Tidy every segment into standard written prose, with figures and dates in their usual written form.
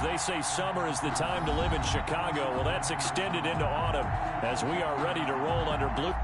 They say summer is the time to live in Chicago. Well, that's extended into autumn as we are ready to roll under blue.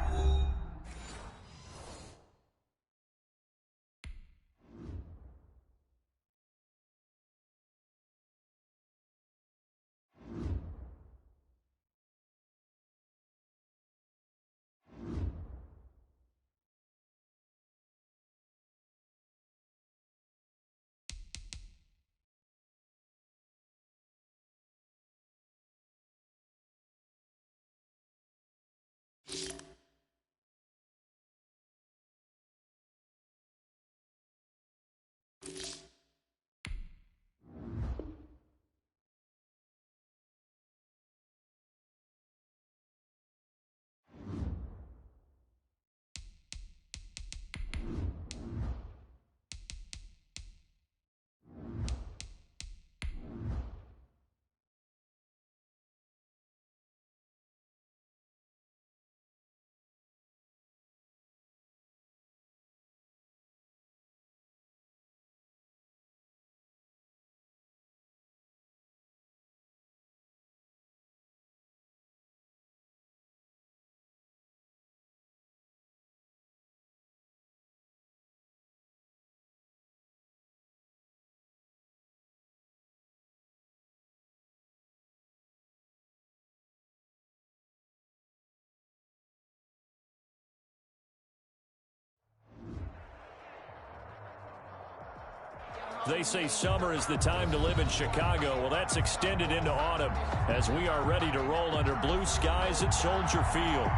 They say summer is the time to live in Chicago. Well, that's extended into autumn as we are ready to roll under blue skies at Soldier Field.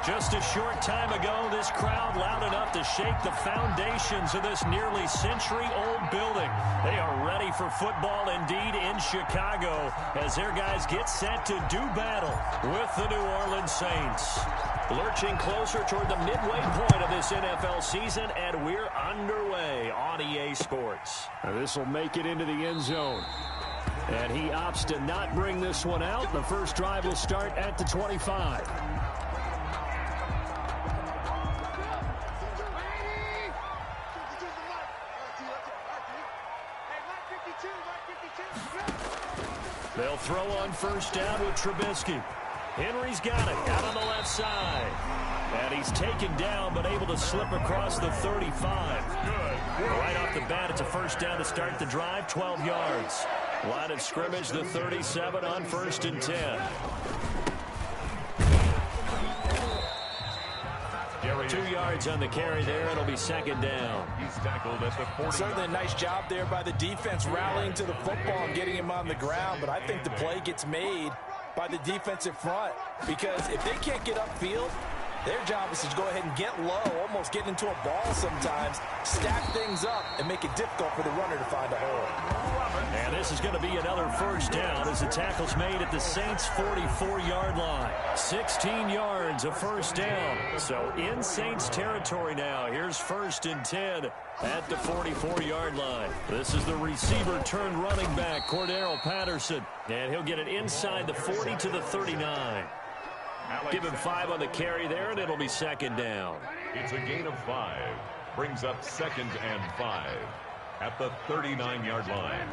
Just a short time ago, this crowd loud enough to shake the foundations of this nearly century-old building. They are ready for football indeed in Chicago as their guys get set to do battle with the New Orleans Saints. Lurching closer toward the midway point of this NFL season, and we're underway on EA Sports. This will make it into the end zone. And he opts to not bring this one out. The first drive will start at the 25. They'll throw on first down with Trubisky. Henry's got it out on the left side. And he's taken down but able to slip across the 35. Right off the bat, it's a first down to start the drive, 12 yards. Line of scrimmage, the 37 on 1st and 10. 2 yards on the carry there. It'll be second down. He's tackled at the 40. Certainly a nice job there by the defense rallying to the football and getting him on the ground. But I think the play gets made by the defensive front, because if they can't get upfield, their job is to go ahead and get low, almost get into a ball sometimes, stack things up, and make it difficult for the runner to find a hole. And this is going to be another first down as the tackle's made at the Saints' 44-yard line. 16 yards, a first down. So in Saints territory now. Here's 1st and 10 at the 44-yard line. This is the receiver turned running back, Cordero Patterson. And he'll get it inside the 40 to the 39. Give him 5 on the carry there, and it'll be second down. It's a gain of 5. Brings up 2nd and 5 at the 39-yard line.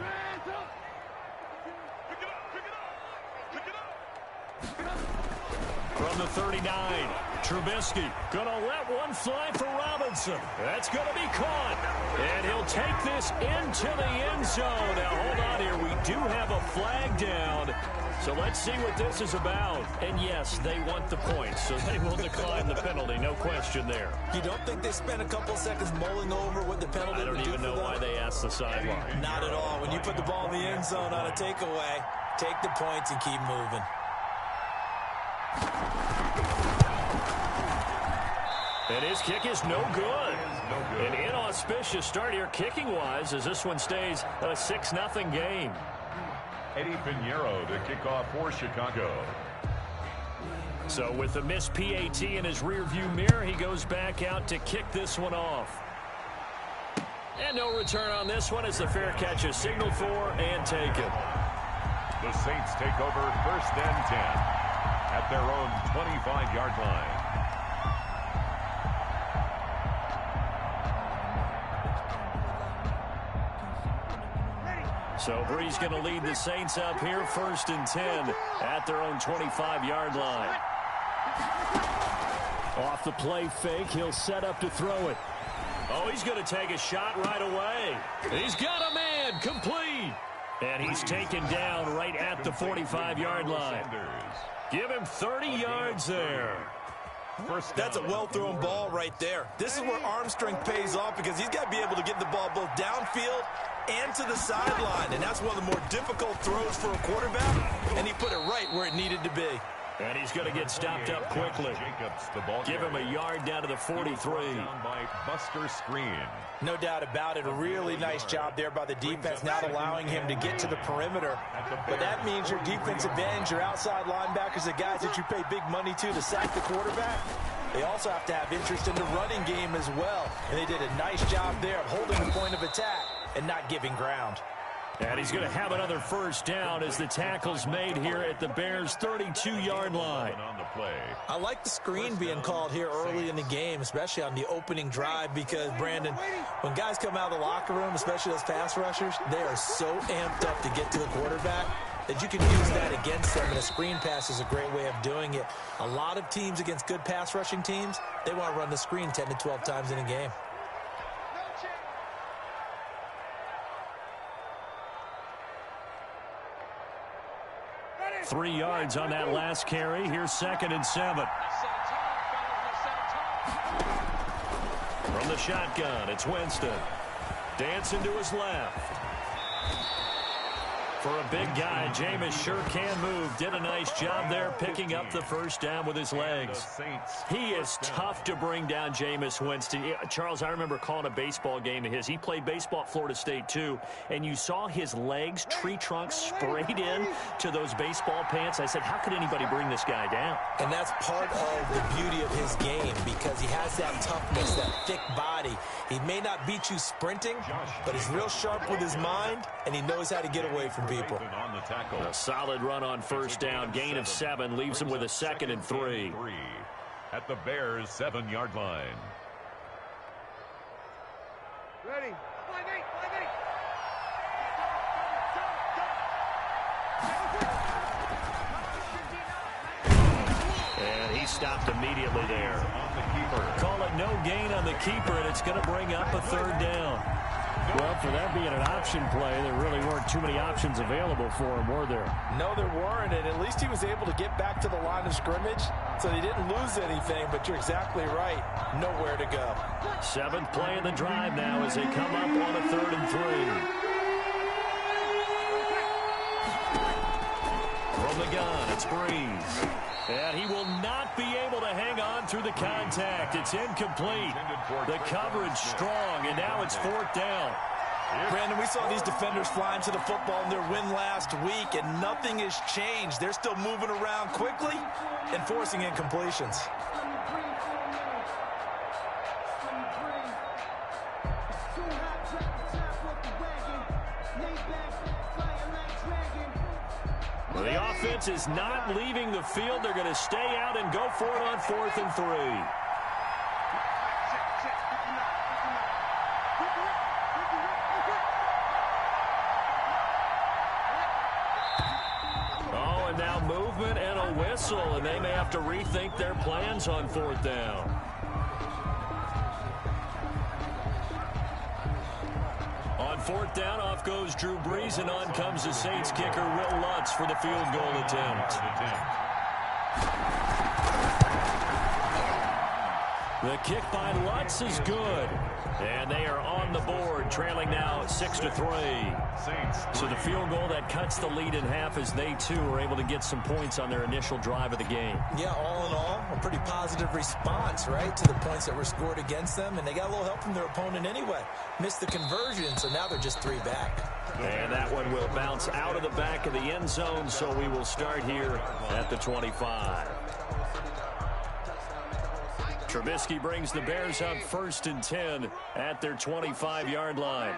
From the 39, Trubisky gonna let one fly for Robinson. That's gonna be caught. And he'll take this into the end zone. Now, hold on here. We do have a flag down. So let's see what this is about. And yes, they want the points, so they will decline the penalty. No question there. You don't think they spent a couple seconds mulling over what the penalty I don't even know why they asked the sideline. Not at all. When you put the ball in the end zone on a takeaway, take the points and keep moving. And his kick is no good. An inauspicious start here kicking-wise as this one stays a 6-0 game. Eddie Pinheiro to kick off for Chicago. So with the missed PAT in his rearview mirror, he goes back out to kick this one off. And no return on this one as the fair catch is signaled for and taken. The Saints take over 1st and 10 at their own 25-yard line. So Bree's going to lead the Saints up here 1st and 10 at their own 25-yard line. Off the play fake, he'll set up to throw it. Oh, he's going to take a shot right away. He's got a man, complete. And he's taken down right at the 45-yard line. Give him 30 yards there. That's a well-thrown ball right there. This is where arm strength pays off because he's got to be able to get the ball both downfield and to the sideline. And that's one of the more difficult throws for a quarterback. And he put it right where it needed to be. And he's going to get stopped up quickly. Give him a yard down to the 43. By Buster Screen. No doubt about it. A really nice job there by the defense, not allowing him to get to the perimeter. But that means your defensive ends, your outside linebackers, the guys that you pay big money to sack the quarterback, they also have to have interest in the running game as well. And they did a nice job there of holding the point of attack and not giving ground. And he's going to have another first down as the tackle's made here at the Bears' 32-yard line. I like the screen being called here early in the game, especially on the opening drive, because, Brandon, when guys come out of the locker room, especially those pass rushers, they are so amped up to get to the quarterback that you can use that against them, and a screen pass is a great way of doing it. A lot of teams against good pass rushing teams, they want to run the screen 10 to 12 times in a game. 3 yards on that last carry. Here's 2nd and 7. From the shotgun, it's Winston. Dancing to his left. For a big guy, Jameis sure can move. Did a nice job there picking up the first down with his legs. He is tough to bring down, Jameis Winston. Charles, I remember calling a baseball game of his. He played baseball at Florida State, too. And you saw his legs, tree trunks sprayed in to those baseball pants. I said, how could anybody bring this guy down? And that's part of the beauty of his game because he has that toughness, that thick body. He may not beat you sprinting, but he's real sharp with his mind, and he knows how to get away from people. A solid run on first down. Gain of 7 leaves him with a 2nd and 3. At the Bears' 7-yard line. Ready. And he stopped immediately there. Call it no gain on the keeper, and it's going to bring up a 3rd down. Well, for that being an option play, there really weren't too many options available for him, were there? No, there weren't, and at least he was able to get back to the line of scrimmage, so he didn't lose anything, but you're exactly right. Nowhere to go. 7th play of the drive now as they come up on a 3rd and 3. From the gun, it's Breeze. And he will not be able to hang on through the contact. It's incomplete. The coverage strong, and now it's 4th down. Brandon, we saw these defenders flying to the football in their win last week, and nothing has changed. They're still moving around quickly and forcing incompletions. Well, the offense is not leaving the field. They're going to stay out and go for it on 4th and 3. Oh, and now movement and a whistle, and they may have to rethink their plans on 4th down. On 4th down, off goes Drew Brees, and on comes the Saints kicker, Will Lutz, for the field goal attempt. The kick by Lutz is good. And they are on the board, trailing now 6-3. So the field goal that cuts the lead in half as they, too, are able to get some points on their initial drive of the game. Yeah, all in all, a pretty positive response, right, to the points that were scored against them. And they got a little help from their opponent anyway. Missed the conversion, so now they're just 3 back. And that one will bounce out of the back of the end zone, so we will start here at the 25. Trubisky brings the Bears up 1st and 10 at their 25-yard line.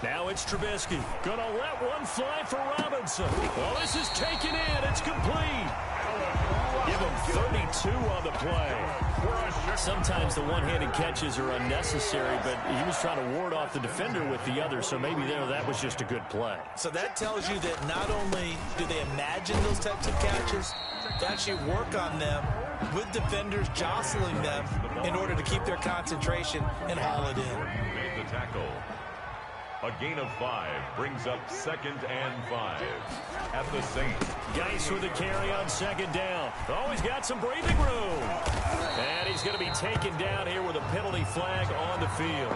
Now it's Trubisky. Gonna let one fly for Robinson. Well, this is taken in. It's complete. Give him 32 on the play. Sometimes the one-handed catches are unnecessary, but he was trying to ward off the defender with the other, so maybe that was just a good play. So that tells you that not only do they imagine those types of catches, they actually work on them with defenders jostling them in order to keep their concentration and haul it in. Made the tackle. A gain of 5 brings up 2nd and 5 at the Saints. Geis with the carry on 2nd down. Oh, he's got some breathing room. And he's going to be taken down here with a penalty flag on the field.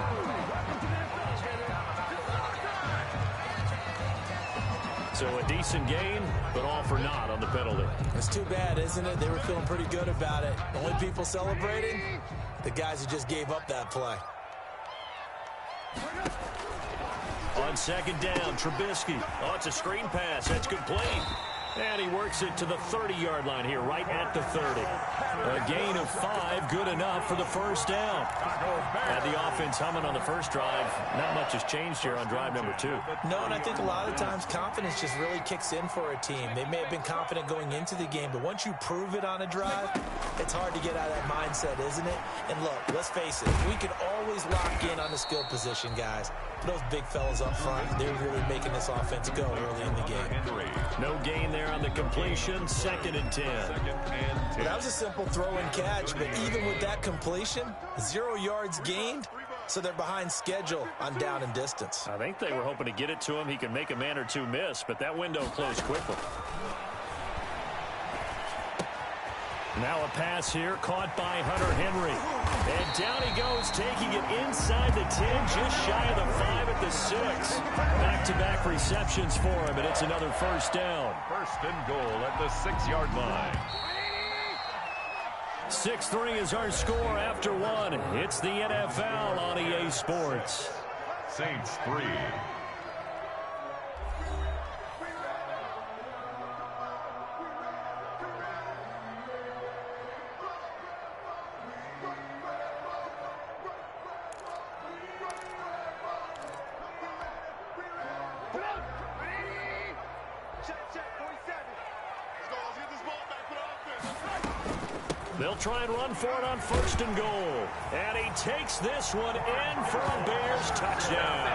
So a decent gain, but all for naught on the penalty. It's too bad, isn't it? They were feeling pretty good about it. The only people celebrating, the guys who just gave up that play. On 2nd down, Trubisky. Oh, it's a screen pass. That's complete. And he works it to the 30-yard line here, right at the 30. A gain of 5, good enough for the first down. Had the offense humming on the first drive. Not much has changed here on drive number 2. No, and I think a lot of times confidence just really kicks in for a team. They may have been confident going into the game, but once you prove it on a drive, it's hard to get out of that mindset, isn't it? And look, let's face it, we can always lock in on the skill position, guys. Those big fellas up front, they're really making this offense go early in the game. No gain there on the completion, 2nd and 10. Well, that was a simple throw and catch, but even with that completion, 0 yards gained, so they're behind schedule on down and distance. I think they were hoping to get it to him. He could make a man or two miss, but that window closed quickly. Now a pass here, caught by Hunter Henry. And down he goes, taking it inside the 10, just shy of the 5 at the 6. Back-to-back receptions for him, and it's another first down. 1st and goal at the 6-yard line. 6-3 is our score after 1. It's the NFL on EA Sports. Saints 3. They'll try and run for it on 1st and goal. And he takes this one in for a Bears touchdown.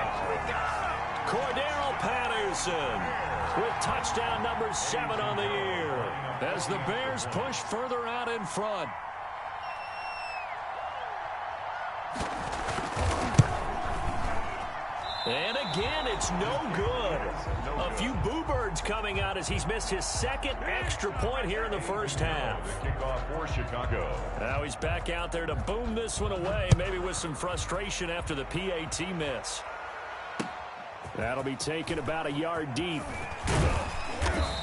Cordero Patterson with touchdown number 7 on the year as the Bears push further out in front. And again, it's no good. A few boo birds coming out as he's missed his 2nd extra point here in the first half. Kickoff for Chicago. Now he's back out there to boom this one away, maybe with some frustration after the PAT miss. That'll be taken about a yard deep.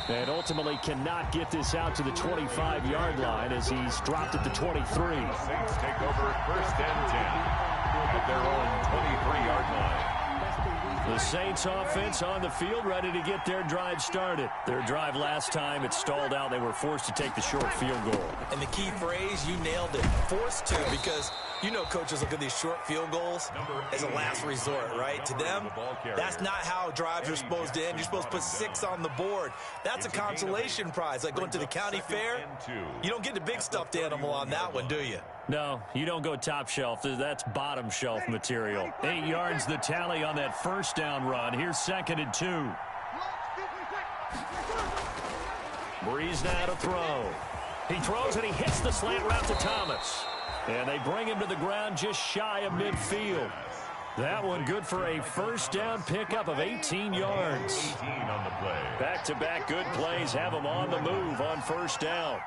And ultimately cannot get this out to the 25-yard line as he's dropped at the 23. Saints take over 1st and 10 at their own 23-yard line. The Saints offense on the field ready to get their drive started. Their drive last time, it stalled out. They were forced to take the short field goal. And the key phrase, you nailed it, forced to, because you know coaches look at these short field goals as a last resort, right? To them, that's not how drives are supposed to end. You're supposed to put 6 on the board. That's a consolation prize, like going to the county fair. You don't get the big stuffed animal on that one, do you? No, you don't go top shelf. That's bottom shelf material. 8 yards the tally on that first down run. Here's 2nd and 2. Breeze now to throw. He throws and he hits the slant route to Thomas. And they bring him to the ground just shy of midfield. That one good for a first down pickup of 18 yards. 18 on the play. Back-to-back good plays have him on the move on first down.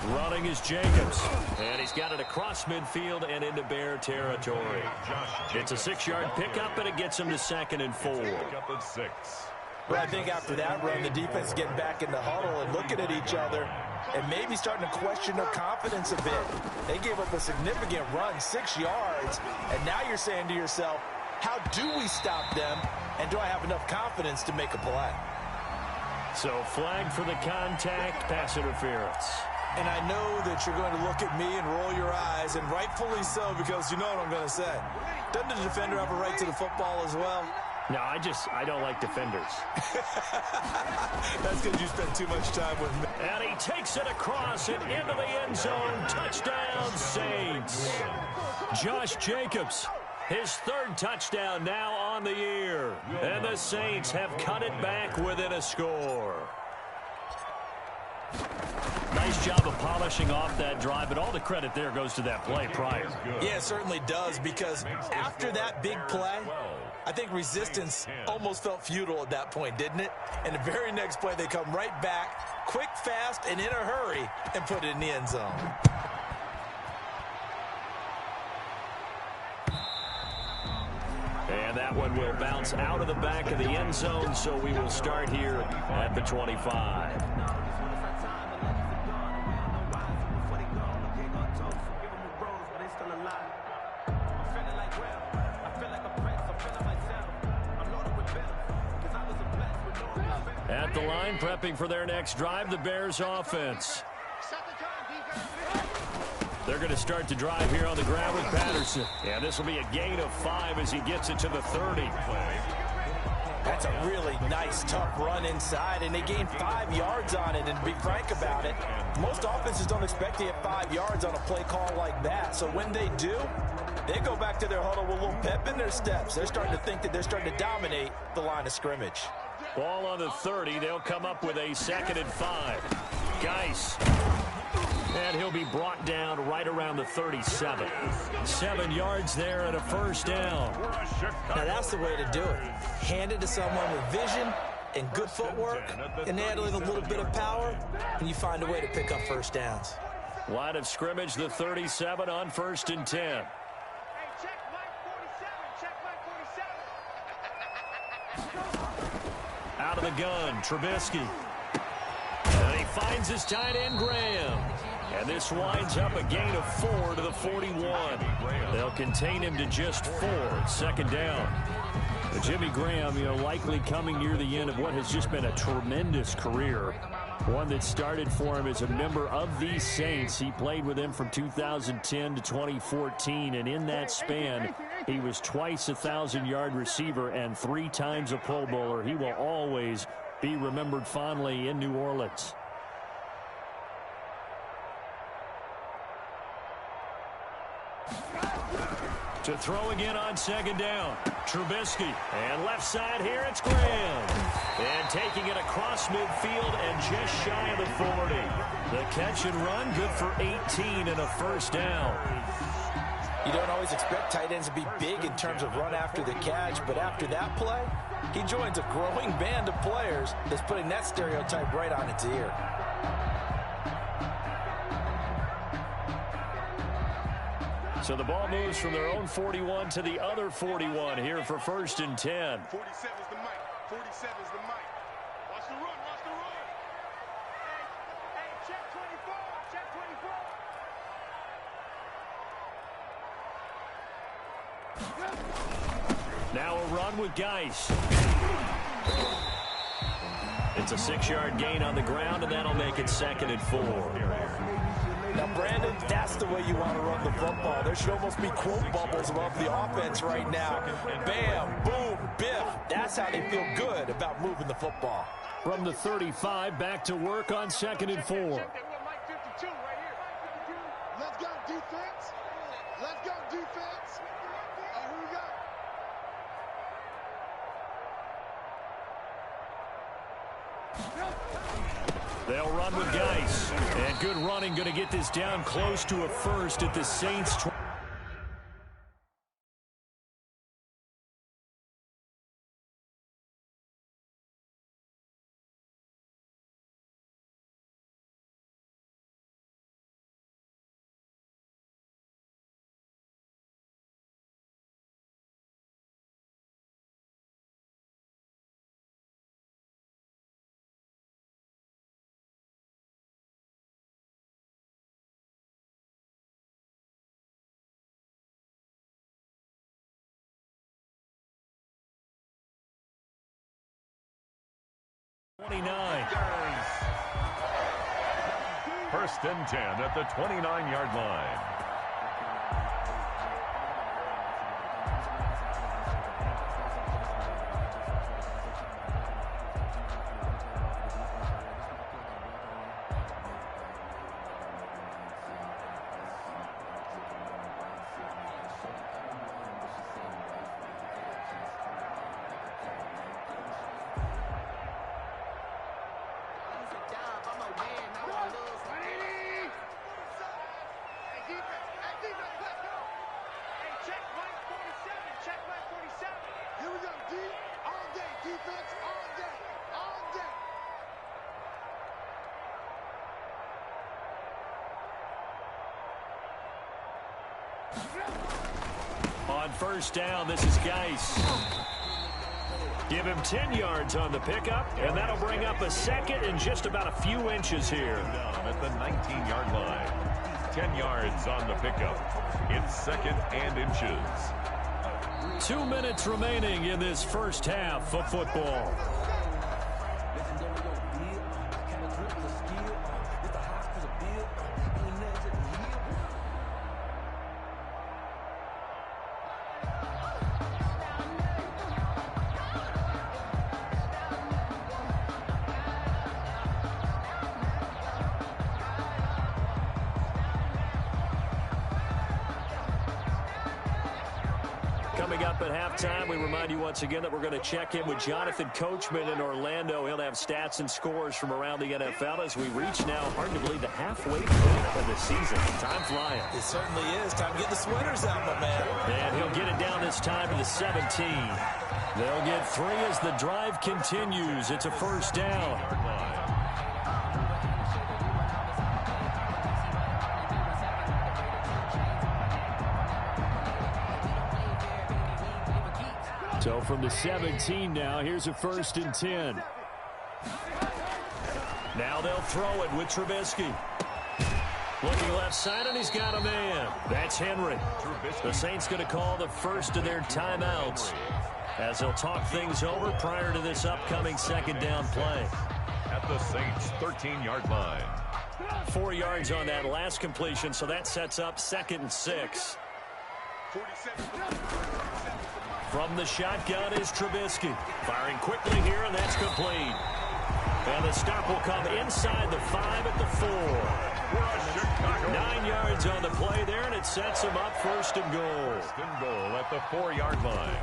Running is Jacobs. And he's got it across midfield and into Bear territory. It's a 6-yard pickup, and it gets him to 2nd and 4. Pickup of 6. But I think after that run, the defense is getting back in the huddle and looking at each other and maybe starting to question their confidence a bit. They gave up a significant run, 6 yards, and now you're saying to yourself, how do we stop them, and do I have enough confidence to make a play? So flag for the contact, pass interference. And I know that you're going to look at me and roll your eyes, and rightfully so, because you know what I'm going to say. Doesn't the defender have a right to the football as well? No, I don't like defenders. That's because you spend too much time with me. And he takes it across and into the end zone. Touchdown, Saints. Josh Jacobs, his third touchdown now on the year. And the Saints have cut it back within a score. Nice job of polishing off that drive, but all the credit there goes to that play prior. Yeah, it certainly does, because after that big play, I think resistance almost felt futile at that point, didn't it? And the very next play, they come right back, quick, fast, and in a hurry, and put it in the end zone. And that one will bounce out of the back of the end zone, so we will start here at the 25. At the line, prepping for their next drive, the Bears offense. They're going to start the drive here on the ground with Patterson. Yeah, this will be a gain of 5 as he gets it to the 30. That's a really nice, tough run inside, and they gained 5 yards on it. And to be frank about it, most offenses don't expect to get 5 yards on a play call like that. So when they do, they go back to their huddle with a little pep in their steps. They're starting to think that they're starting to dominate the line of scrimmage. Ball on the 30. They'll come up with a 2nd and 5. Geis. And he'll be brought down right around the 37. 7 yards there and a first down. Now that's the way to do it. Hand it to someone with vision and good footwork and handling a little bit of power, and you find a way to pick up first downs. Line of scrimmage, the 37 on 1st and 10. Out of the gun, Trubisky. And he finds his tight end, Graham. And this winds up a gain of 4 to the 41. They'll contain him to just 4. 2nd down. Jimmy Graham, likely coming near the end of what has just been a tremendous career. One that started for him as a member of the Saints. He played with them from 2010 to 2014, and in that span, he was twice a 1,000-yard receiver and 3 times a Pro Bowler. He will always be remembered fondly in New Orleans. To throw again on 2nd down. Trubisky. And left side here, it's Graham. And taking it across midfield and just shy of the 40. The catch and run, good for 18 and a first down. You don't always expect tight ends to be big in terms of run after the catch, but after that play, he joins a growing band of players that's putting that stereotype right on its ear. So the ball moves from their own 41 to the other 41 here for 1st and 10. 47's the mic. 47's the mic. Watch the run. Watch the run. Hey, check 24. Check 24. Now a run with Geis. It's a 6-yard gain on the ground, and that'll make it 2nd and 4. Now, Brandon, that's the way you want to run the football. There should almost be quote bubbles above the offense right now. Bam, boom, biff. That's how they feel good about moving the football. From the 35, back to work on 2nd and 4. Let's go, defense. Let's go, defense. Who we got? They'll run with Geis. And good running, going to get this down close to a first at the Saints. First and 10 at the 29-yard line. On first down, this is Geis. Give him 10 yards on the pickup, and that'll bring up a second and just about a few inches here. Down at the 19-yard line. 10 yards on the pickup. It's second and inches. 2 minutes remaining in this first half of football. Coming up at halftime, we remind you once again that we're going to check in with Jonathan Coachman in Orlando. He'll have stats and scores from around the NFL as we reach now, hard to believe, the halfway point of the season. Time flying. It certainly is. Time to get the sweaters out, my man. And he'll get it down this time to the 17. They'll get 3 as the drive continues. It's a first down. So from the 17 now, here's a first and 10. Now they'll throw it with Trubisky. Looking left side, and he's got a man. That's Henry. The Saints going to call the first of their timeouts as they'll talk things over prior to this upcoming second down play. At the Saints' 13-yard line. 4 yards on that last completion, so that sets up 2nd and 6. 47. From the shotgun is Trubisky. Firing quickly here, and that's complete. And the stop will come inside the 5 at the 4. 9 yards on the play there, and it sets him up first and goal. First and goal at the 4-yard line.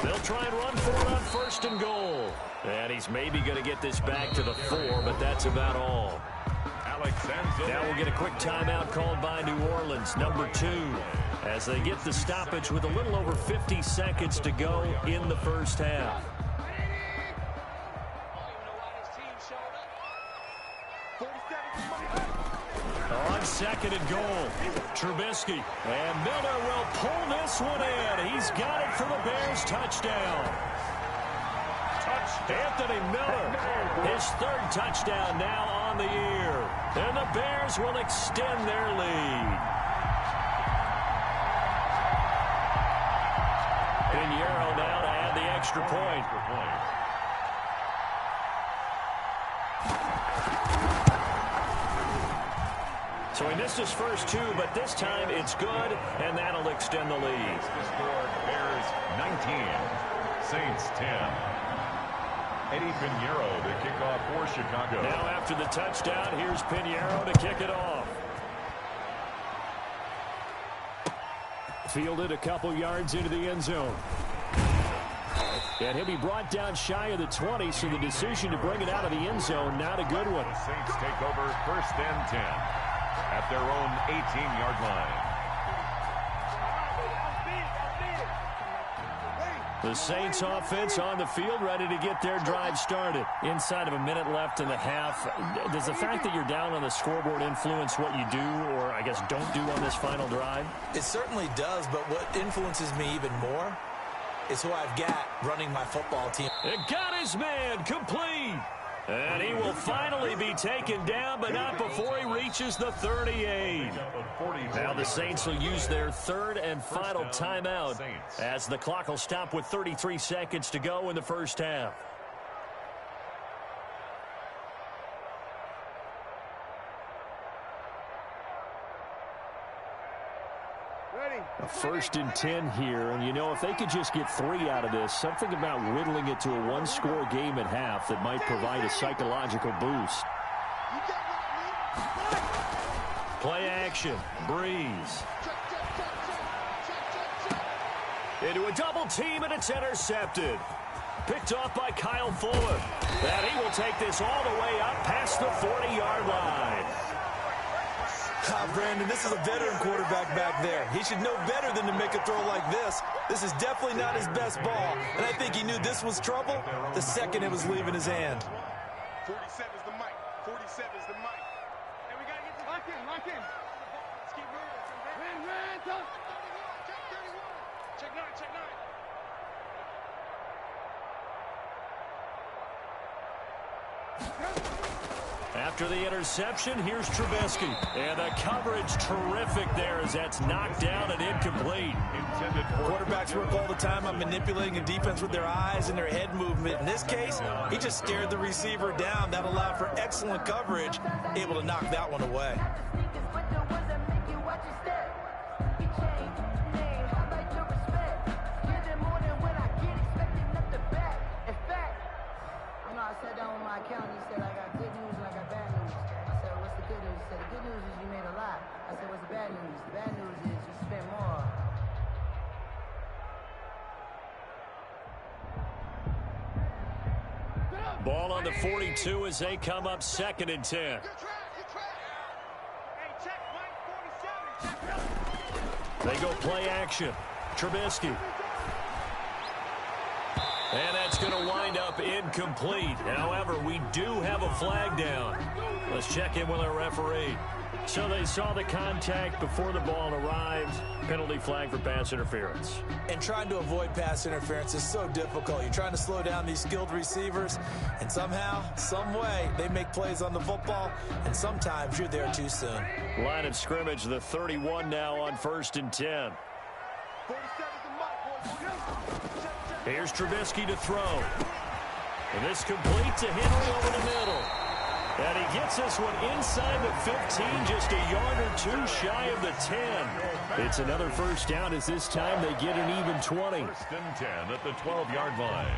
They'll try and run for it on first and goal. And he's maybe going to get this back to the 4, but that's about all. Now we'll get a quick timeout called by New Orleans, number 2, as they get the stoppage with a little over 50 seconds to go in the first half. On second and goal, Trubisky. And Miller will pull this one in. He's got it for the Bears. Touchdown. Anthony Miller, his 3rd touchdown now on the year. And the Bears will extend their lead. Pinheiro now to add the extra point. So he missed his first 2, but this time it's good, and that'll extend the lead. The score, Bears 19, Saints 10. Eddie Pinheiro to kick off for Chicago. Now after the touchdown, here's Pinheiro to kick it off. Fielded a couple yards into the end zone. And he'll be brought down shy of the 20, so the decision to bring it out of the end zone, not a good one. The Saints take over first and 10 at their own 18-yard line. The Saints offense on the field, ready to get their drive started. Inside of a minute left in the half, does the fact that you're down on the scoreboard influence what you do, or I guess don't do on this final drive? It certainly does, but what influences me even more is who I've got running my football team. It got his man complete. And he will finally be taken down, but not before he reaches the 38. Now the Saints will use their 3rd and final timeout as the clock will stop with 33 seconds to go in the first half. A first and 10 here, and you know, if they could just get 3 out of this, something about whittling it to a 1-score game at half that might provide a psychological boost. Play action. Breeze. Into a double team, and it's intercepted. Picked off by Kyle Fuller. And he will take this all the way up past the 40-yard line. Brandon, this is a veteran quarterback back there. He should know better than to make a throw like this. This is definitely not his best ball. And I think he knew this was trouble the second it was leaving his hand. 47 is the mic. 47 is the mic. And we got to get this. Lock in, lock in. Let's keep moving. Ran, talk. Check 31. Check 9, check 9. After the interception, here's Trubisky. And the coverage terrific there as that's knocked down and incomplete. Quarterbacks work all the time on manipulating a defense with their eyes and their head movement. In this case, he just stared the receiver down. That allowed for excellent coverage, able to knock that one away. I sat down with my accountant. He said, I got good news and I got bad news. I said, what's the good news? He said, the good news is you made a lot. I said, what's the bad news? The bad news is you spent more. Ball on the 42 as they come up 2nd and 10. Good track, good track. Hey, check Mike 47. They go play action. Trubisky. And that's going to wind up incomplete. However, we do have a flag down. Let's check in with our referee. So they saw the contact before the ball arrived. Penalty flag for pass interference. And trying to avoid pass interference is so difficult. You're trying to slow down these skilled receivers, and somehow, some way, they make plays on the football, and sometimes you're there too soon. Line of scrimmage, the 31 now on 1st and 10. 47 is the mic, boys. Here's Trubisky to throw. And this completes a Henry over the middle. And he gets this one inside the 15, just a yard or two shy of the 10. It's another first down as this time they get an even 20. 1st and 10 at the 12-yard line.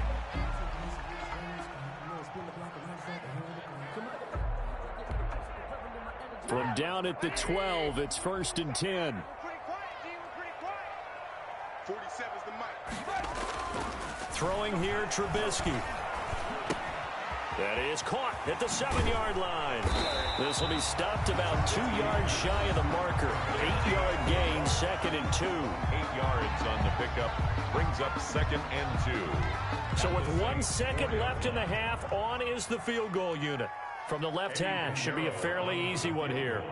From down at the 12, it's 1st and 10. Pretty quiet, G. We're pretty quiet. 47 is the mic. Throwing here, Trubisky. That is caught at the 7-yard line. This will be stopped about 2 yards shy of the marker. 8-yard gain, 2nd and 2. 8 yards on the pickup. Brings up 2nd and 2. So with 1 second left in the half, on is the field goal unit. From the left hash, should be a fairly easy one here.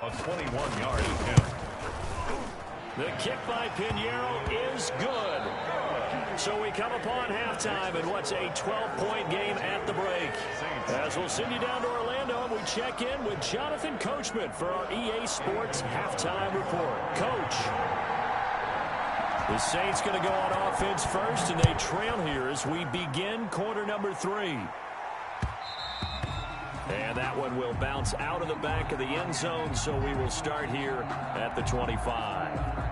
A 21-yard attempt. The kick by Pinheiro is good. So we come upon halftime in what's a 12-point game at the break. As we'll send you down to Orlando, and we check in with Jonathan Coachman for our EA Sports Halftime Report. Coach. The Saints going to go on offense first, and they trail here as we begin quarter number 3. And that one will bounce out of the back of the end zone, so we will start here at the 25.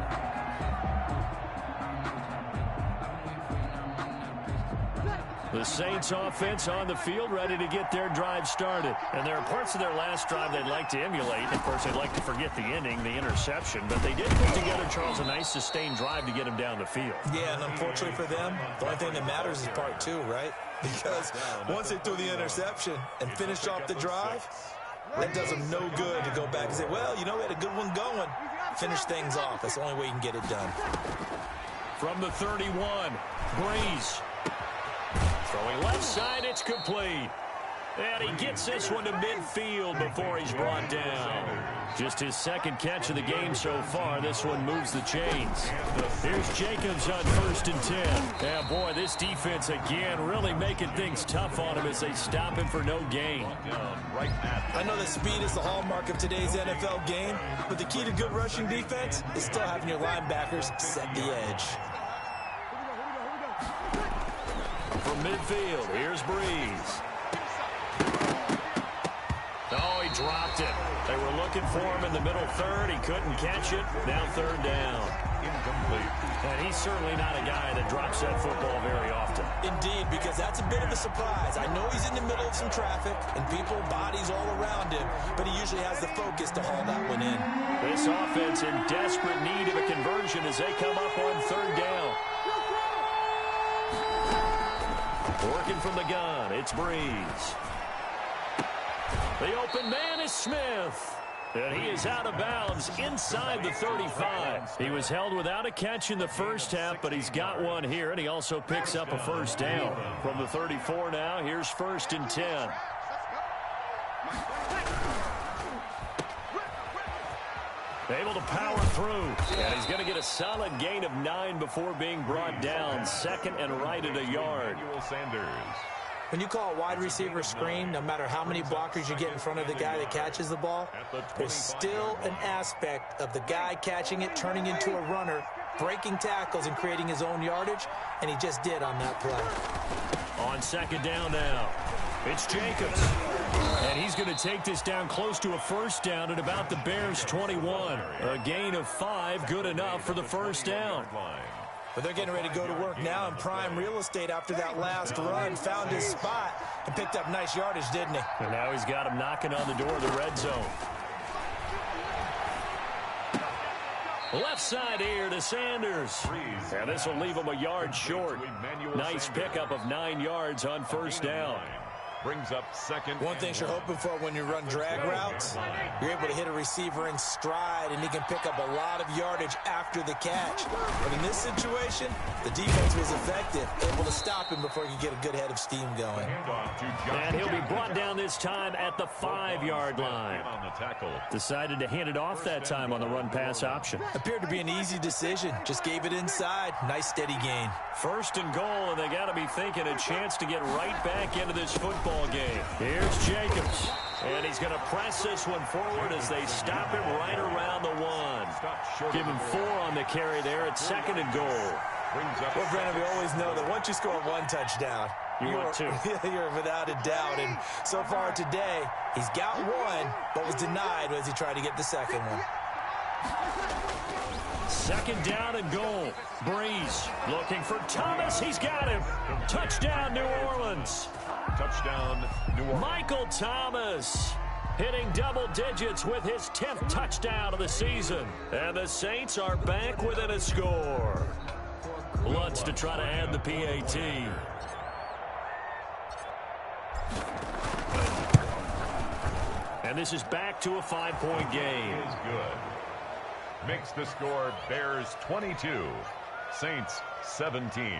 The Saints offense on the field, ready to get their drive started. And there are parts of their last drive they'd like to emulate. Of course, they'd like to forget the ending, the interception. But they did put together, Charles, a nice sustained drive to get them down the field. Yeah, and unfortunately for them, the only thing that matters is part 2, right? Because once they threw the interception and finished off the drive, that does them no good to go back and say, well, you know, we had a good one going. Finish things off. That's the only way you can get it done. From the 31, Breeze. Throwing left side, it's complete. And he gets this one to midfield before he's brought down. Just his second catch of the game so far. This one moves the chains. Here's Jacobs on 1st and 10. Yeah, boy, this defense again really making things tough on him as they stop him for no gain. I know that speed is the hallmark of today's NFL game, but the key to good rushing defense is still having your linebackers set the edge. From midfield, here's Breeze. Oh, he dropped it. They were looking for him in the middle third. He couldn't catch it. Now 3rd down. Incomplete. And he's certainly not a guy that drops that football very often. Indeed, because that's a bit of a surprise. I know he's in the middle of some traffic and people, bodies all around him, but he usually has the focus to haul that one in. This offense in desperate need of a conversion as they come up on third down. Working from the gun, it's Breeze. The open man is Smith. And he is out of bounds inside the 35. He was held without a catch in the first half, but he's got one here, and he also picks up a first down. From the 34 now, here's 1st and 10. Able to power through. And he's going to get a solid gain of 9 before being brought down. Second and right at a yard. When you call a wide receiver screen, no matter how many blockers you get in front of the guy that catches the ball, there's still an aspect of the guy catching it, turning into a runner, breaking tackles and creating his own yardage, and he just did on that play. On second down now, it's Jacobs. And he's going to take this down close to a first down at about the Bears' 21. A gain of 5, good enough for the first down. But they're getting ready to go to work now in prime real estate after that last run. Found his spot and picked up nice yardage, didn't he? And now he's got him knocking on the door of the red zone. Left side here to Sanders. And this will leave him a yard short. Nice pickup of 9 yards on first down. Brings up second. One thing you're hoping for when you run drag routes, you're able to hit a receiver in stride, and he can pick up a lot of yardage after the catch. But in this situation, the defense was effective, able to stop him before he could get a good head of steam going. And he'll be brought down this time at the 5-yard line. Decided to hand it off that time on the run-pass option. Appeared to be an easy decision. Just gave it inside. Nice steady gain. 1st and goal, and they got to be thinking a chance to get right back into this football game. Here's Jacobs. And he's going to press this one forward as they stop him right around the 1. Give him 4 on the carry there at 2nd and goal. Well, Brandon, we always know that once you score 1 touchdown, you're without a doubt. And so far today, he's got 1, but was denied as he tried to get the second one. 2nd down and goal. Breeze looking for Thomas. He's got him. Touchdown, New Orleans. Touchdown, New Orleans. Michael Thomas hitting double digits with his 10th touchdown of the season. And the Saints are back within a score. Lutz to try to add the PAT. And this is back to a 5-point game. Is good. Makes the score Bears 22, Saints 17.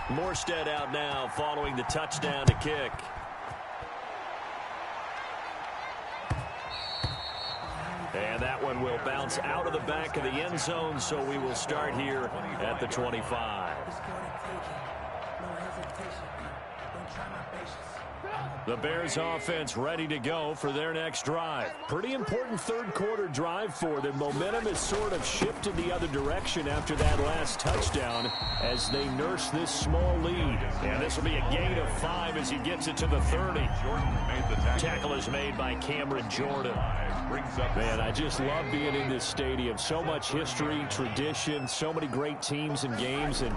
Morstead out now following the touchdown to kick. And that one will bounce out of the back of the end zone, so we will start here at the 25. The Bears offense ready to go for their next drive. Pretty important third quarter drive for them. Momentum has sort of shifted the other direction after that last touchdown as they nurse this small lead. And this will be a gain of 5 as he gets it to the 30. Tackle is made by Cameron Jordan. Man, I just love being in this stadium. So much history, tradition, so many great teams and games, and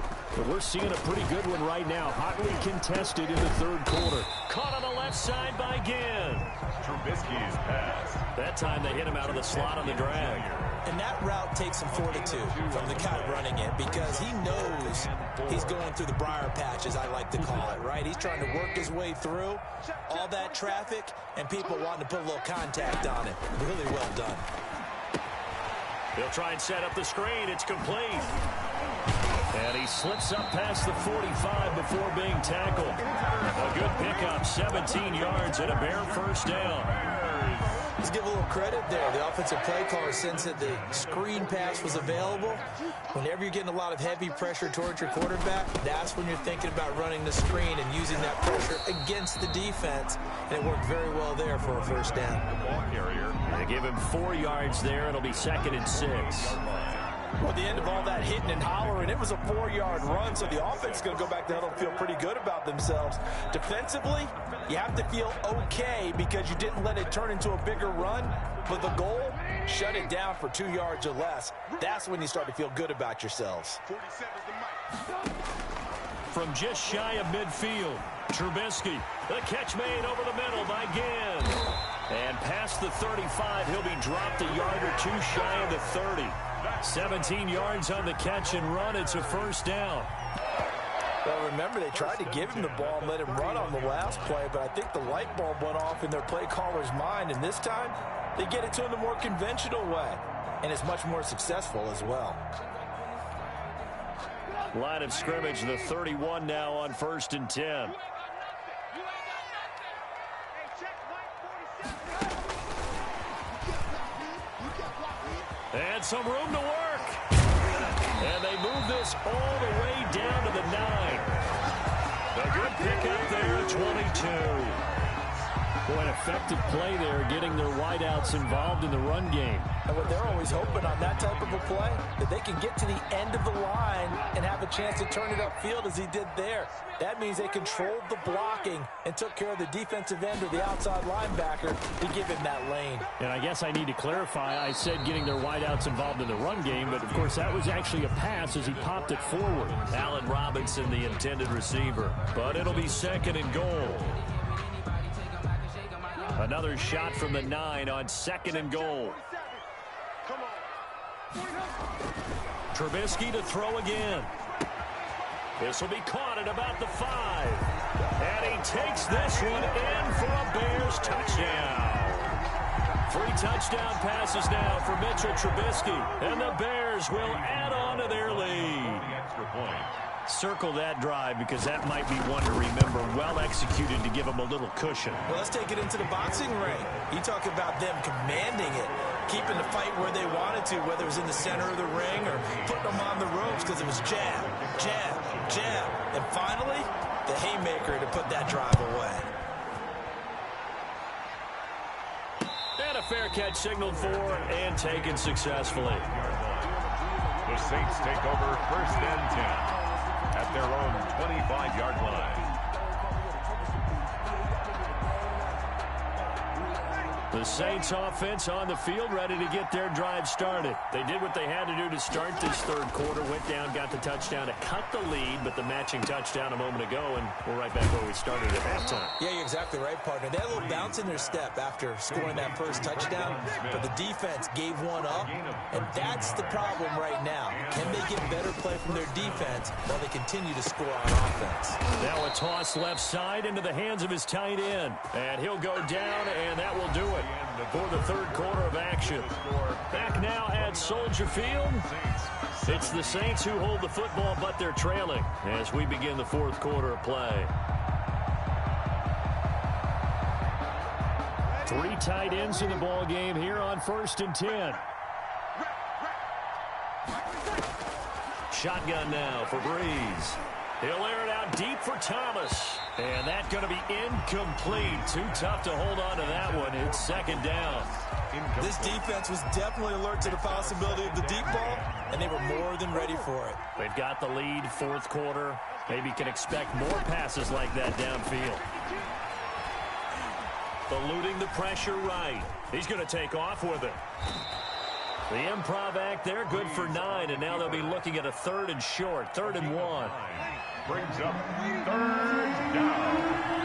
we're seeing a pretty good one right now. Hotly contested in the third quarter. Caught on the left side by Ginn. Trubisky's pass. That time they hit him out of the slot on the drag. And that route takes some fortitude from the guy running it because he knows he's going through the briar patch, as I like to call it, right? He's trying to work his way through all that traffic and people wanting to put a little contact on it. Really well done. He'll try and set up the screen. It's complete. And he slips up past the 45 before being tackled. A good pickup, 17 yards and a Bear first down. Let's give a little credit there. The offensive play caller sensed that the screen pass was available. Whenever you're getting a lot of heavy pressure towards your quarterback, that's when you're thinking about running the screen and using that pressure against the defense. And it worked very well there for a first down. They give him 4 yards there. It'll be 2nd and 6. Well, the end of all that hitting and hollering, it was a 4-yard run, so the offense is going to go back to huddle and feel pretty good about themselves. Defensively, you have to feel okay because you didn't let it turn into a bigger run, but the goal, shut it down for 2 yards or less. That's when you start to feel good about yourselves. 47 is the mic. From just shy of midfield, Trubisky, the catch made over the middle by Ginn. And past the 35, he'll be dropped a yard or two shy of the 30. 17 yards on the catch and run. It's a first down. Well, remember, they tried to give him the ball and let him run on the last play, but I think the light bulb went off in their play caller's mind, and this time they get it to him the more conventional way, and it's much more successful as well. Line of scrimmage, the 31 now on 1st and 10. And some room to work. And they move this all the way down to the 9. A good pickup there at 22. Boy, an effective play there, getting their wideouts involved in the run game. And what they're always hoping on that type of a play, that they can get to the end of the line and have a chance to turn it upfield as he did there. That means they controlled the blocking and took care of the defensive end or the outside linebacker to give him that lane. And I guess I need to clarify, I said getting their wideouts involved in the run game, but of course that was actually a pass as he popped it forward. Allen Robinson, the intended receiver. But it'll be 2nd and goal. Another shot from the 9 on 2nd and goal. Trubisky to throw again. This will be caught at about the 5. And he takes this one in for a Bears touchdown. 3 touchdown passes now for Mitchell Trubisky. And the Bears will add on to their lead. Extra point. Circle that drive because that might be one to remember. Well executed to give them a little cushion. Well, let's take it into the boxing ring. You talk about them commanding it, keeping the fight where they wanted to, whether it was in the center of the ring or putting them on the ropes because it was jab, jab, jab. And finally, the haymaker to put that drive away. And a fair catch signaled for and taken successfully. The Saints take over 1st and 10 at their own 25-yard line. The Saints offense on the field ready to get their drive started. They did what they had to do to start this 3rd quarter, went down, got the touchdown to cut the lead, but the matching touchdown a moment ago, and we're right back where we started at halftime. Yeah, you're exactly right, partner. They had a little bounce in their step after scoring that first touchdown, but the defense gave one up, and that's the problem right now. Can they get better play from their defense while they continue to score on offense? Now a toss left side into the hands of his tight end, and he'll go down, and that will do it for the 3rd quarter of action. Back now at Soldier Field. It's the Saints who hold the football, but they're trailing as we begin the 4th quarter of play. 3 tight ends in the ball game here on 1st and 10. Shotgun now for Breeze. He'll air it out deep for Thomas. And that's going to be incomplete. Too tough to hold on to that one. It's 2nd down. This defense was definitely alert to the possibility of the deep ball, and they were more than ready for it. They've got the lead, 4th quarter. Maybe can expect more passes like that downfield. Eluding the pressure right. He's going to take off with it. The improv act there, good for 9, and now they'll be looking at a 3rd and short, 3rd and 1. Brings up 3rd down.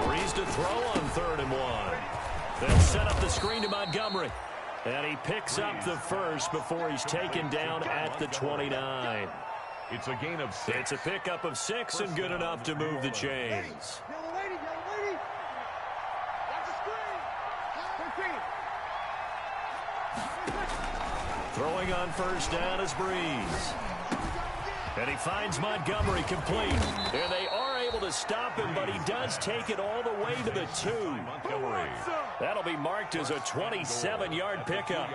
Breeze to throw on 3rd and 1. They'll set up the screen to Montgomery. And he picks up the first before he's taken down at the 29. It's a gain of 6. It's a pickup of 6 and good enough to move the chains. Yellow lady, yellow lady. Watch the screen. 13. Throwing on 1st down is Breeze. And he finds Montgomery complete. And they are able to stop him, but he does take it all the way to the 2. Montgomery. That'll be marked as a 27-yard pickup.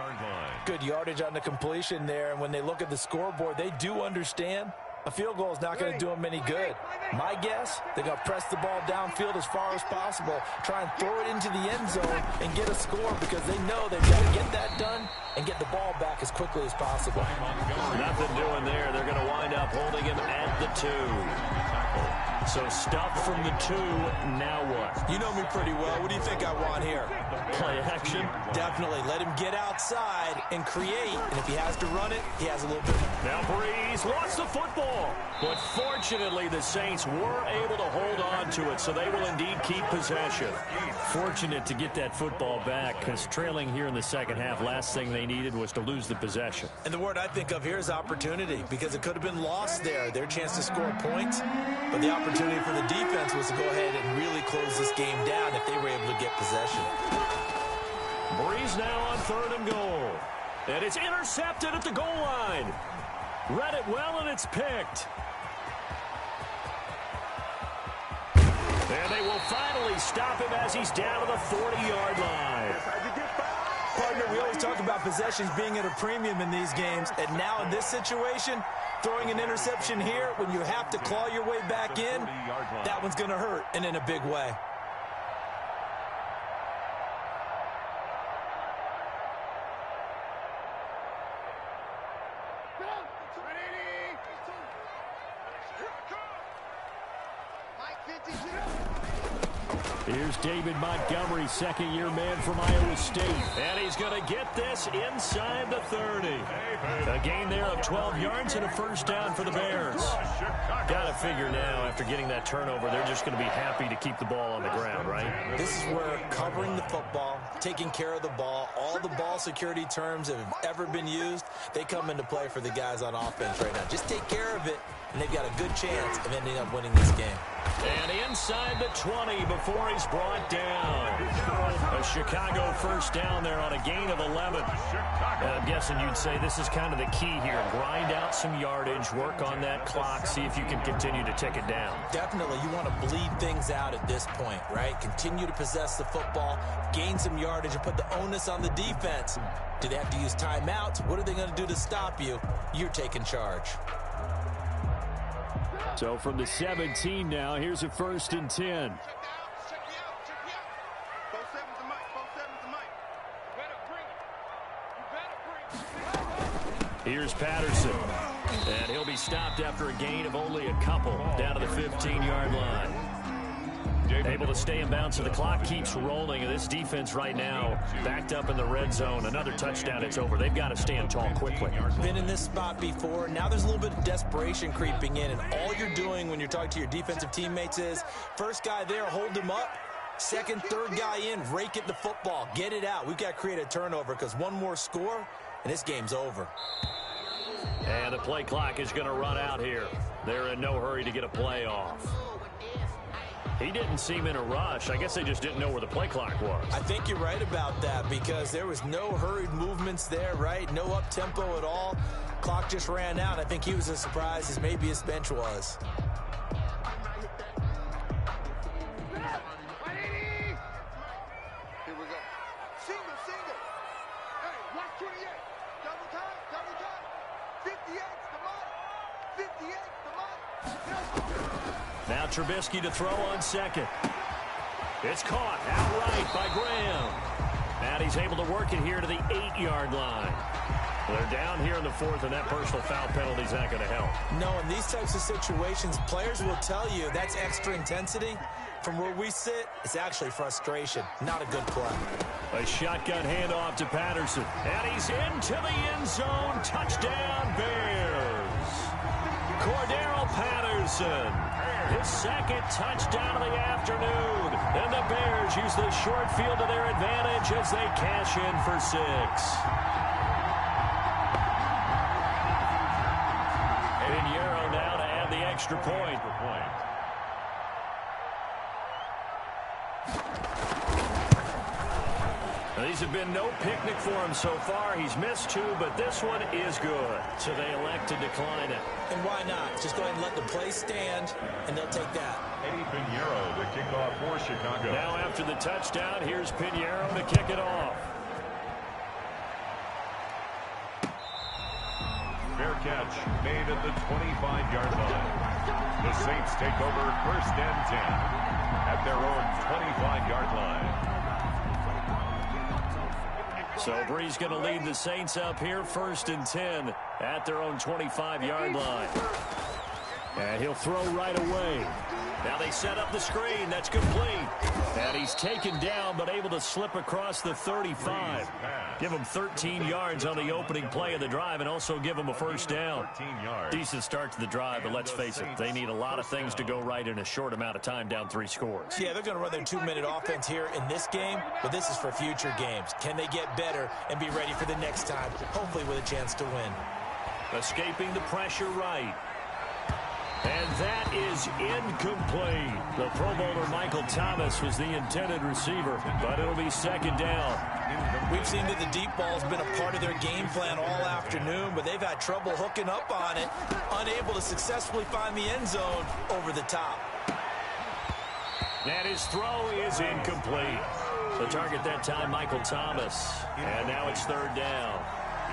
Good yardage on the completion there, and when they look at the scoreboard, they do understand A field goal is not going to do them any good. My guess, they're going to press the ball downfield as far as possible, try and throw it into the end zone and get a score because they know they've got to get that done and get the ball back as quickly as possible. Nothing doing there. They're going to wind up holding him at the 2. So stuff from the 2, now what? You know me pretty well. What do you think I want here? Play action? Definitely. Let him get outside and create, and if he has to run it, he has a little bit. Now Breeze wants the football. But fortunately, the Saints were able to hold on to it, so they will indeed keep possession. Fortunate to get that football back, because trailing here in the second half, last thing they needed was to lose the possession. And the word I think of here is opportunity, because it could have been lost there. Their chance to score points, but the opportunity for the defense was to go ahead and really close this game down if they were able to get possession. Breeze now on 3rd and goal. And it's intercepted at the goal line. Read it well, and it's picked. And they will finally stop him as he's down to the 40-yard line. Partner, we always talk about possessions being at a premium in these games, and now in this situation, throwing an interception here when you have to claw your way back in, that one's going to hurt, and in a big way. Here's David Montgomery, second-year man from Iowa State. And he's going to get this inside the 30. A gain there of 12 yards and a first down for the Bears. Got to figure now, after getting that turnover, they're just going to be happy to keep the ball on the ground, right? This is where covering the football, taking care of the ball, all the ball security terms that have ever been used, they come into play for the guys on offense right now. Just take care of it, and they've got a good chance of ending up winning this game. And inside the 20 before he's brought down. A Chicago first down there on a gain of 11. And I'm guessing you'd say this is kind of the key here. Grind out some yardage, work on that clock, see if you can continue to tick it down. Definitely. You want to bleed things out at this point, right? Continue to possess the football, gain some yardage, and put the onus on the defense. Do they have to use timeouts? What are they going to do to stop you? You're taking charge. So from the 17 now, here's a 1st and 10. Here's Patterson. And he'll be stopped after a gain of only a couple down to the 15-yard line. Able to stay in bounds, so the clock keeps rolling. And this defense right now backed up in the red zone. Another touchdown, it's over. They've got to stand tall quickly. Been in this spot before. Now there's a little bit of desperation creeping in. And all you're doing when you're talking to your defensive teammates is, first guy there, hold him up. Second, third guy in, rake at the football. Get it out. We've got to create a turnover because one more score, and this game's over. And the play clock is going to run out here. They're in no hurry to get a play off. He didn't seem in a rush. I guess they just didn't know where the play clock was. I think you're right about that because there was no hurried movements there, right? No up-tempo at all. Clock just ran out. I think he was as surprised as maybe his bench was. Here we go. Single, single. Hey, watch 28. Double time, double time. 58's the mark. 58's the mark. Now Trubisky to throw on second. It's caught outright by Graham. And he's able to work it here to the 8-yard line. They're down here in the 4th, and that personal foul penalty is not going to help. No, in these types of situations, players will tell you that's extra intensity. From where we sit, it's actually frustration. Not a good play. A shotgun handoff to Patterson. And he's into the end zone. Touchdown, Bears. Cordero Patterson. His second touchdown of the afternoon. And the Bears use the short field to their advantage as they cash in for 6. Pinheiro now to add the extra point. Now, these have been no picnic for him so far. He's missed 2, but this one is good. So they elect to decline it. And why not? Just go ahead and let the play stand, and they'll take that. Eddie Pinheiro, the kickoff for Chicago. Now after the touchdown, here's Pinheiro to kick it off. Fair catch made at the 25-yard line. The Saints take over 1st and 10 at their own 25-yard line. So Bree's going to lead the Saints up here 1st and 10 at their own 25-yard line. And he'll throw right away. Now they set up the screen. That's complete. And he's taken down but able to slip across the 35. Give him 13 yards on the opening play of the drive and also give him a 1st down. Decent start to the drive, but let's face it, they need a lot of things to go right in a short amount of time down 3 scores. Yeah, they're going to run their 2-minute offense here in this game, but this is for future games. Can they get better and be ready for the next time, hopefully with a chance to win? Escaping the pressure right. And that is incomplete. The Pro Bowler Michael Thomas was the intended receiver, but it'll be 2nd down. We've seen that the deep ball's been a part of their game plan all afternoon, but they've had trouble hooking up on it, unable to successfully find the end zone over the top. And his throw is incomplete. The target that time, Michael Thomas. And now it's 3rd down.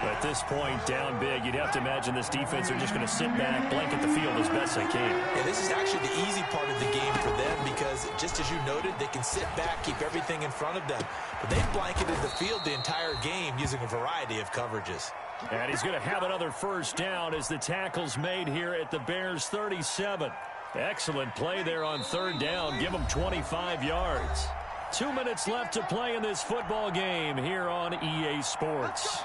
At this point, down big, you'd have to imagine this defense are just going to sit back, blanket the field as best they can. Yeah, this is actually the easy part of the game for them because, just as you noted, they can sit back, keep everything in front of them. But they've blanketed the field the entire game using a variety of coverages. And he's going to have another 1st down as the tackle's made here at the Bears' 37. Excellent play there on 3rd down. Give them 25 yards. 2 minutes left to play in this football game here on EA Sports.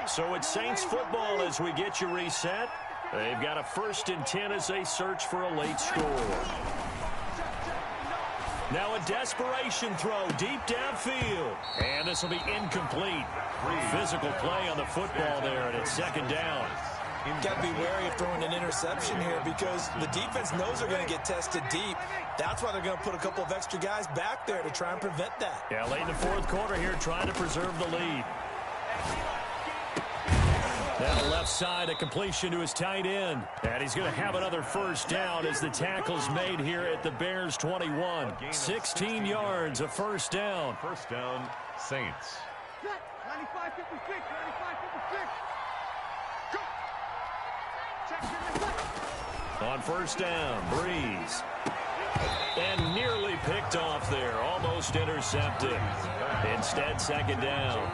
So it's Saints football as we get you reset. They've got a 1st and 10 as they search for a late score. Now a desperation throw deep downfield. And this will be incomplete. Physical play on the football there, and it's 2nd down. You've got to be wary of throwing an interception here because the defense knows they're going to get tested deep. That's why they're going to put a couple of extra guys back there to try and prevent that. Yeah, late in the 4th quarter here, trying to preserve the lead. Now left side, a completion to his tight end. And he's going to have another 1st down as the tackle's made here at the Bears' 21. 16 yards, a 1st down. 1st down, Saints. 95-56, 95-56. Go. Check. On 1st down, Breeze. And nearly picked off there, almost intercepted. Instead, 2nd down.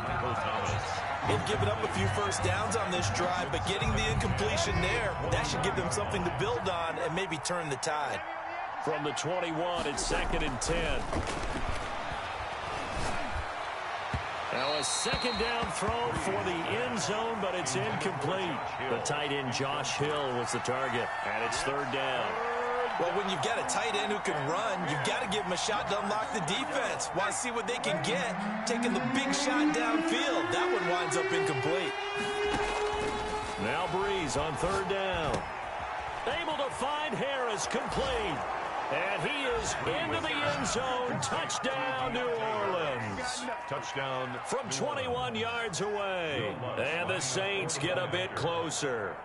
They've given up a few 1st downs on this drive, but getting the incompletion there, that should give them something to build on and maybe turn the tide. From the 21, it's 2nd and 10. Now a 2nd down throw for the end zone, but it's incomplete. The tight end Josh Hill was the target, and it's 3rd down. Well, when you've got a tight end who can run, you've got to give him a shot to unlock the defense. Want to see what they can get, taking the big shot downfield. That one winds up incomplete. Now Breeze on 3rd down. Able to find Harris, complete. And he is into the end zone. Touchdown, New Orleans. Touchdown. From 21 yards away. And the Saints get a bit closer.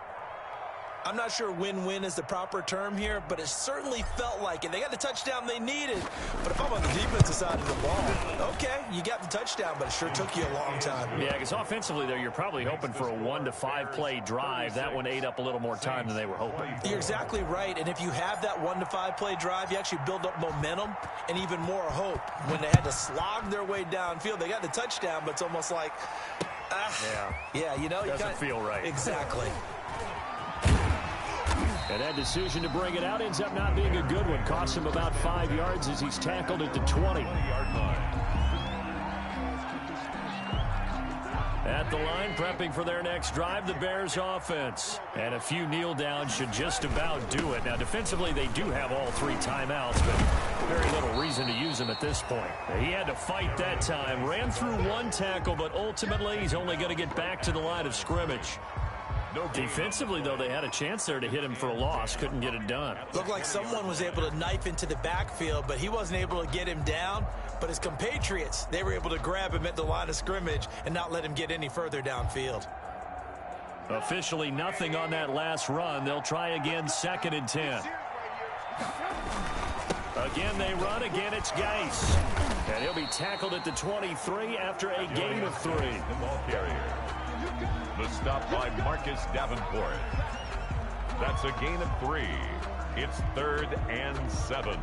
I'm not sure win-win is the proper term here, but it certainly felt like it. They got the touchdown they needed. But if I'm on the defensive side of the ball, okay, you got the touchdown, but it sure took you a long time. Yeah, because offensively, though, you're probably hoping for a 1 to 5 play drive. That one ate up a little more time than they were hoping. You're exactly right, and if you have that 1 to 5 play drive, you actually build up momentum and even more hope. When they had to slog their way downfield, they got the touchdown, but it's almost like, yeah, you know. Doesn't feel right. Exactly. And that decision to bring it out ends up not being a good one. Costs him about 5 yards as he's tackled at the 20. At the line, prepping for their next drive, the Bears offense. And a few kneel downs should just about do it. Now, defensively, they do have all 3 timeouts, but very little reason to use them at this point. He had to fight that time. Ran through 1 tackle, but ultimately he's only going to get back to the line of scrimmage. Defensively, though, they had a chance there to hit him for a loss. Couldn't get it done. Looked like someone was able to knife into the backfield, but he wasn't able to get him down. But his compatriots, they were able to grab him at the line of scrimmage and not let him get any further downfield. Officially nothing on that last run. They'll try again, 2nd and 10. Again they run. Again it's Geis. And he'll be tackled at the 23 after a gain of 3. The ball carrier. The The stop by Marcus Davenport. That's a gain of 3. It's 3rd and 7.